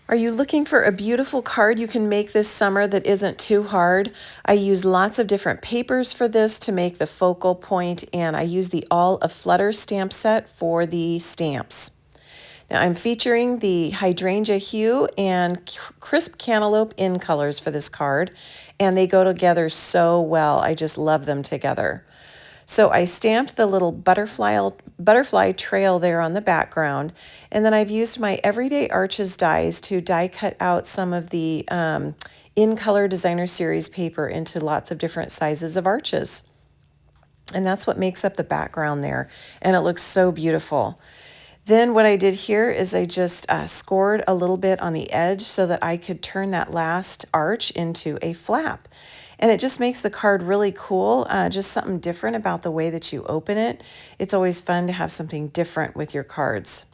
Are you looking for a beautiful card you can make this summer that isn't too hard? I use lots of different papers for this to make the focal point, and I use the All Aflutter stamp set for the stamps. Now I'm featuring the Hydrangea Hue and Crisp Cantaloupe in colors for this card, and they go together so well. I just love them together. So I stamped the little butterfly trail there on the background, and then I've used my Everyday Arches dies to die cut out some of the in color designer series paper into lots of different sizes of arches. And that's what makes up the background there, and it looks so beautiful. Then what I did here is I just scored a little bit on the edge so that I could turn that last arch into a flap. And it just makes the card really cool, just something different about the way that you open it. It's always fun to have something different with your cards.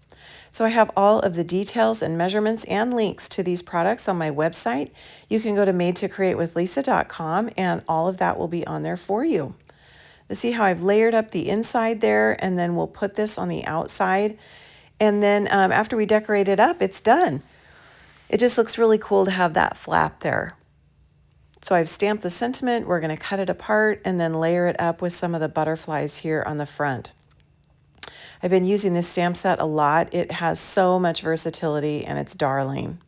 So I have all of the details and measurements and links to these products on my website. You can go to madetocreatewithlisa.com and all of that will be on there for you. To see how I've layered up the inside there, and then we'll put this on the outside. And then after we decorate it up, it's done. It just looks really cool to have that flap there. So I've stamped the sentiment, we're going to cut it apart and then layer it up with some of the butterflies here on the front. I've been using this stamp set a lot. It has so much versatility and it's darling.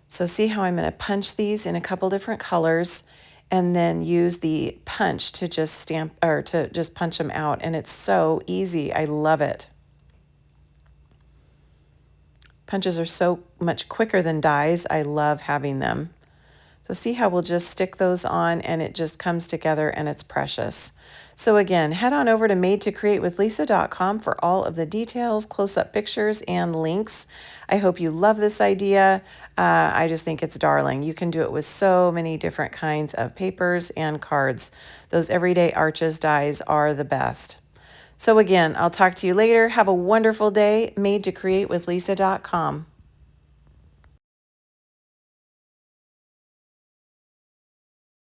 So see how I'm going to punch these in a couple different colors and then use the punch to just stamp or to just punch them out, and it's so easy. I love it. Punches are so much quicker than dies. I love having them. So see how we'll just stick those on and it just comes together and it's precious. So again, head on over to madetocreatewithlisa.com for all of the details, close-up pictures, and links. I hope you love this idea. I just think it's darling. You can do it with so many different kinds of papers and cards. Those Everyday Arches dies are the best. So again, I'll talk to you later. Have a wonderful day. Madetocreatewithlisa.com.